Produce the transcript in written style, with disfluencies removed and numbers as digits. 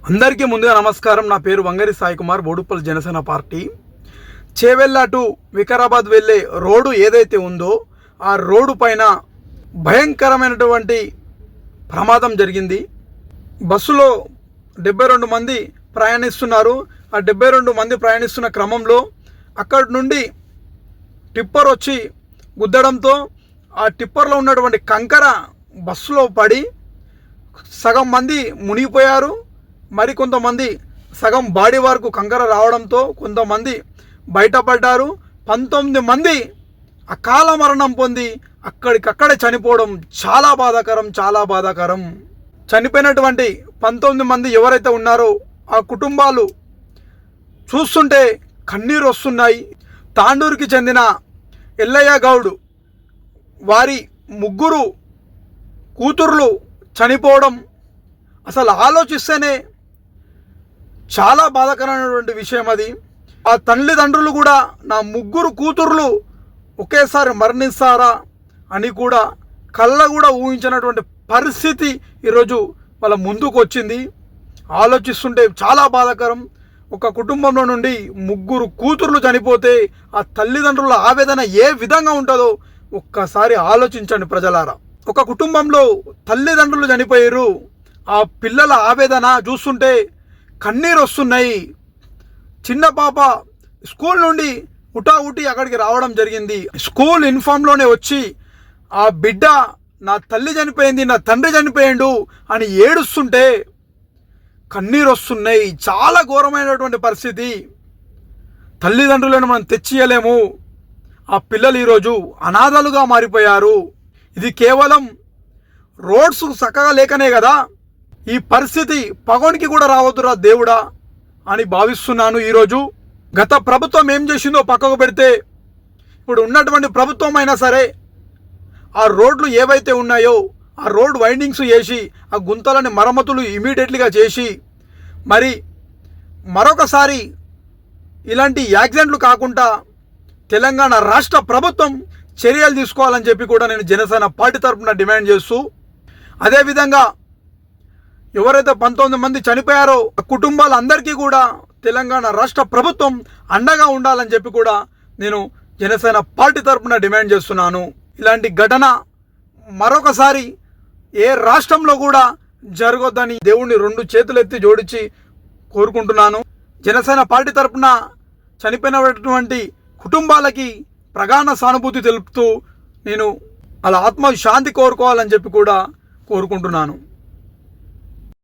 అందరికీ ముందుగా నమస్కారం. నా పేరు వంగరి సాయి కుమార్, బోడుప్పల్ జనసేన పార్టీ. చేవెళ్ళ టు వికారాబాద్ వెళ్ళే రోడ్డు ఏదైతే ఉందో ఆ రోడ్డు పైన భయంకరమైనటువంటి ప్రమాదం జరిగింది. బస్సులో 72 మంది ప్రయాణిస్తున్నారు. ఆ 72 మంది ప్రయాణిస్తున్న క్రమంలో అక్కడి నుండి టిప్పర్ వచ్చి గుద్దడంతో ఆ టిప్పర్లో ఉన్నటువంటి కంకర బస్సులో పడి సగం మంది మునిగిపోయారు. మరి కొంతమంది సగం బాడీ వరకు కంకర రావడంతో కొంతమంది బయటపడ్డారు. 19 మంది అకాల మరణం పొంది అక్కడికక్కడే చనిపోవడం చాలా బాధాకరం. చనిపోయినటువంటి 19 మంది ఎవరైతే ఉన్నారో ఆ కుటుంబాలు చూస్తుంటే కన్నీరు వస్తున్నాయి. తాండూరుకి చెందిన ఎల్లయ్య గౌడ్ వారి 3 కూతుర్లు చనిపోవడం అసలు ఆలోచిస్తేనే చాలా బాధాకరమైనటువంటి విషయం. అది ఆ తల్లిదండ్రులు కూడా నా 3 కూతుర్లు ఒకేసారి మరణిస్తారా అని కూడా కళ్ళ కూడా ఊహించినటువంటి పరిస్థితి ఈరోజు వాళ్ళ ముందుకు వచ్చింది. ఆలోచిస్తుంటే చాలా బాధాకరం. ఒక కుటుంబంలో నుండి 3 కూతుర్లు చనిపోతే ఆ తల్లిదండ్రుల ఆవేదన ఏ విధంగా ఉంటుందో ఒక్కసారి ఆలోచించండి ప్రజలారా. ఒక కుటుంబంలో తల్లిదండ్రులు చనిపోయారు. ఆ పిల్లల ఆవేదన చూస్తుంటే కన్నీరు వస్తున్నాయి. చిన్న పాప స్కూల్ నుండి ఉటావుటి అక్కడికి రావడం జరిగింది. స్కూల్ యూనిఫామ్లోనే వచ్చి ఆ బిడ్డ నా తల్లి చనిపోయింది, నా తండ్రి చనిపోయిండు అని ఏడుస్తుంటే కన్నీరు వస్తున్నాయి. చాలా ఘోరమైనటువంటి పరిస్థితి. తల్లిదండ్రులను మనం తెచ్చియలేము. ఆ పిల్లలు ఈరోజు అనాథలుగా మారిపోయారు. ఇది కేవలం రోడ్స్ చక్కగా లేకనే కదా ఈ పరిస్థితి. పగోనికి కూడా రావద్దురా దేవుడా అని భావిస్తున్నాను. ఈరోజు గత ప్రభుత్వం ఏం చేసిందో పక్కకు పెడితే ఇప్పుడు ఉన్నటువంటి ప్రభుత్వం అయినా సరే ఆ రోడ్లు ఏవైతే ఉన్నాయో ఆ రోడ్ వైండింగ్స్ చేసి ఆ గుంతలని మరమ్మతులు ఇమీడియట్లీగా చేసి మరి మరొకసారి ఇలాంటి యాక్సిడెంట్లు కాకుండా తెలంగాణ రాష్ట్ర ప్రభుత్వం చర్యలు తీసుకోవాలని చెప్పి కూడా నేను జనసేన పార్టీ తరఫున డిమాండ్ చేస్తూ, అదేవిధంగా ఎవరైతే 19 మంది చనిపోయారో ఆ కుటుంబాలందరికీ కూడా తెలంగాణ రాష్ట్ర ప్రభుత్వం అండగా ఉండాలని చెప్పి కూడా నేను జనసేన పార్టీ తరఫున డిమాండ్ చేస్తున్నాను. ఇలాంటి ఘటన మరొకసారి ఏ రాష్ట్రంలో కూడా జరగొద్దని దేవుణ్ణి 2 చేతులెత్తి జోడించి కోరుకుంటున్నాను. జనసేన పార్టీ తరఫున చనిపోయినటువంటి కుటుంబాలకి ప్రగాఢ సానుభూతి తెలుపుతూ నేను అలా ఆత్మ శాంతి కోరుకోవాలని చెప్పి కూడా కోరుకుంటున్నాను.